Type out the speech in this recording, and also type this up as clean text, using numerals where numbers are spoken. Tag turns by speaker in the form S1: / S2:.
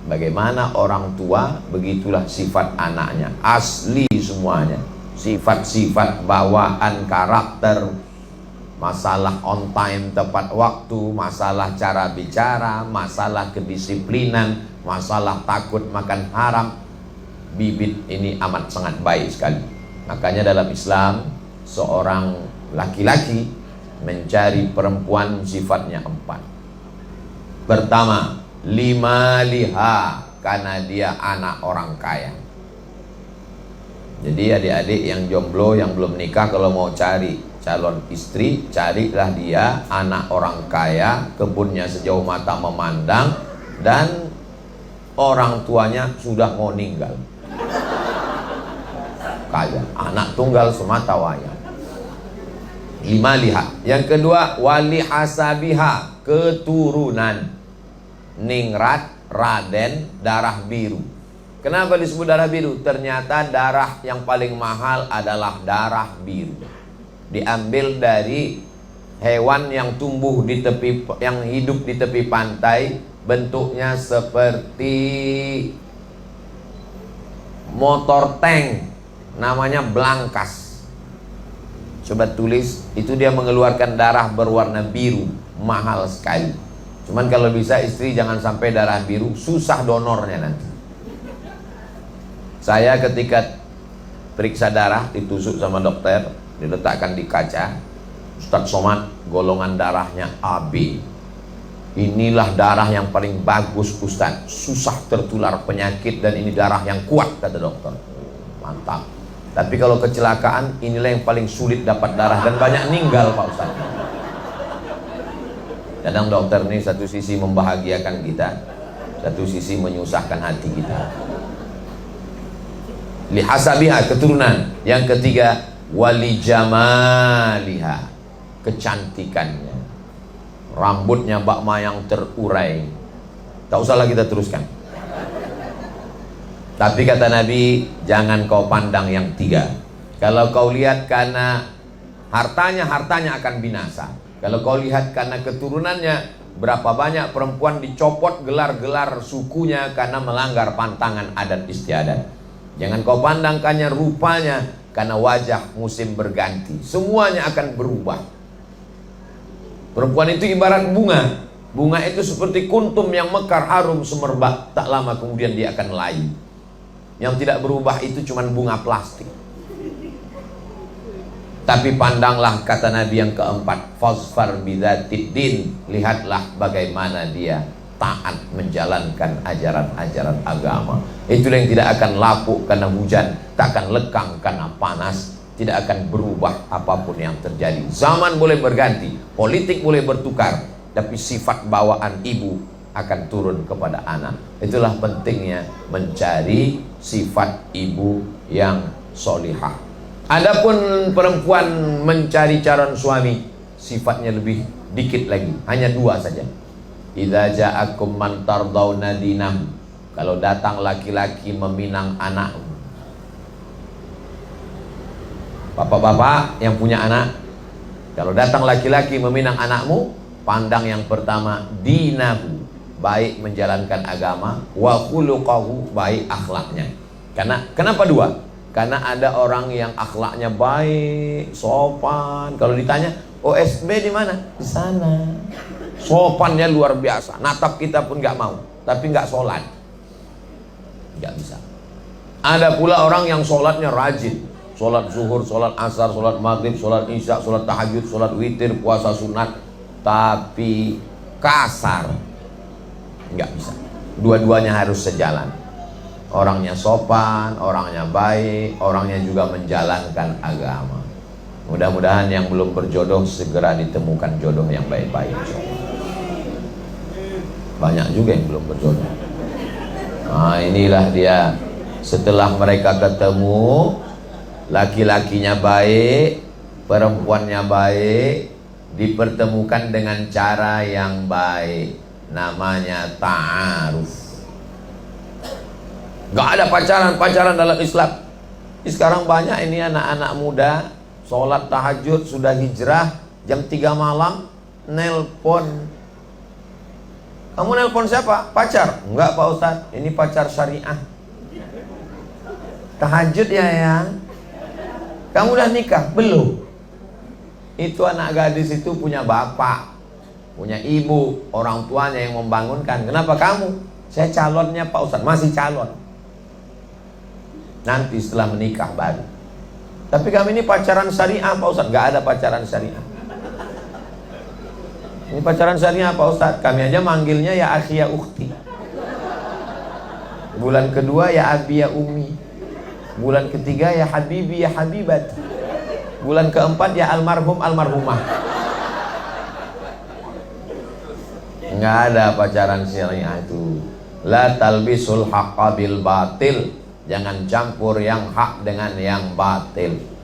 S1: Bagaimana orang tua, begitulah sifat anaknya. Asli semuanya. Sifat-sifat bawaan, karakter, masalah on time, tepat waktu, masalah cara bicara, masalah kedisiplinan, masalah takut makan haram. Bibit ini amat sangat baik sekali. Makanya dalam Islam, seorang laki-laki mencari perempuan sifatnya 4. Pertama, lima liha, karena dia anak orang kaya. Jadi adik-adik yang jomblo, yang belum nikah, kalau mau cari calon istri, carilah dia anak orang kaya, kebunnya sejauh mata memandang, dan orang tuanya sudah mau meninggal. Kaya, anak tunggal semata wayang. 5 liha. Yang kedua, wali hasabiha, keturunan. Ningrat, Raden, darah biru. Kenapa disebut darah biru? Ternyata darah yang paling mahal adalah darah biru. Diambil dari hewan yang tumbuh di tepi, yang hidup di tepi pantai, bentuknya seperti motor tank, namanya belangkas. Coba tulis, itu dia mengeluarkan darah berwarna biru, mahal sekali. Cuman kalau bisa istri jangan sampai darah biru, susah donornya nanti. Saya ketika periksa darah, ditusuk sama dokter, diletakkan di kaca, Ustadz Somad, golongan darahnya AB. Inilah darah yang paling bagus Ustadz, susah tertular penyakit, dan ini darah yang kuat, kata dokter. Mantap. Tapi kalau kecelakaan, inilah yang paling sulit dapat darah, dan banyak meninggal Pak Ustadz. Kadang dokter ini satu sisi membahagiakan kita, satu sisi menyusahkan hati kita. Lihasabiha, keturunan. Yang ketiga, wali jamaliha, kecantikannya. Rambutnya bakma yang terurai. Tak usahlah kita teruskan. Tapi kata Nabi, jangan kau pandang yang 3. Kalau kau lihat karena hartanya akan binasa. Kalau kau lihat karena keturunannya, berapa banyak perempuan dicopot gelar-gelar sukunya karena melanggar pantangan adat istiadat. Jangan kau pandangkannya rupanya, karena wajah musim berganti, semuanya akan berubah. Perempuan itu ibarat bunga. Bunga itu seperti kuntum yang mekar harum semerbak, tak lama kemudian dia akan layu. Yang tidak berubah itu cuma bunga plastik. Tapi pandanglah, kata Nabi yang keempat, fasfar bidzatid din, lihatlah bagaimana dia taat menjalankan ajaran-ajaran agama. Itulah yang tidak akan lapuk karena hujan, tak akan lekang karena panas, tidak akan berubah apapun yang terjadi. Zaman boleh berganti, politik boleh bertukar, tapi sifat bawaan ibu akan turun kepada anak. Itulah pentingnya mencari sifat ibu yang solihah. Adapun perempuan mencari calon suami, sifatnya lebih dikit lagi, hanya 2 saja. Idza ja'akum man tardawna dinahu, kalau datang laki-laki meminang anak. Bapak-bapak yang punya anak, kalau datang laki-laki meminang anakmu, pandang yang pertama dinahu, baik menjalankan agama, wa khuluquhu, baik akhlaknya. Kenapa 2? Karena ada orang yang akhlaknya baik, sopan. Kalau ditanya, OSB di mana? Di sana. Sopannya luar biasa. Natap kita pun nggak mau, tapi nggak sholat, nggak bisa. Ada pula orang yang sholatnya rajin, sholat zuhur, sholat asar, sholat maghrib, sholat isya, sholat tahajud, sholat witir, puasa sunat, tapi kasar, nggak bisa. Dua-duanya harus sejalan. Orangnya sopan, orangnya baik, orangnya juga menjalankan agama. Mudah-mudahan yang belum berjodoh segera ditemukan jodoh yang baik-baik. Banyak juga yang belum berjodoh. Nah, inilah dia. Setelah mereka ketemu, laki-lakinya baik, perempuannya baik, dipertemukan dengan cara yang baik, namanya ta'aruf. Gak ada pacaran dalam Islam. Sekarang banyak ini anak-anak muda sholat tahajud, sudah hijrah, jam 3 malam nelpon Kamu nelpon siapa? Pacar? Enggak Pak Ustadz, ini pacar syariah. Tahajud ya yang. Kamu udah nikah? Belum. Itu anak gadis itu punya bapak, punya ibu, orang tuanya yang membangunkan. Kenapa kamu? Saya calonnya Pak Ustadz. Masih calon. Nanti setelah menikah baru. Tapi kami ini pacaran syariah Pak Ustadz. Gak ada pacaran syariah. Ini pacaran syariah Pak Ustadz. Kami aja manggilnya ya akhi ya ukhti. Bulan kedua ya abi ya umi. Bulan ketiga ya habibi ya habibat. Bulan keempat ya almarhum almarhumah. Nggak ada pacaran syariah itu. La talbisul haqqa bil batil. Jangan campur yang hak dengan yang batil.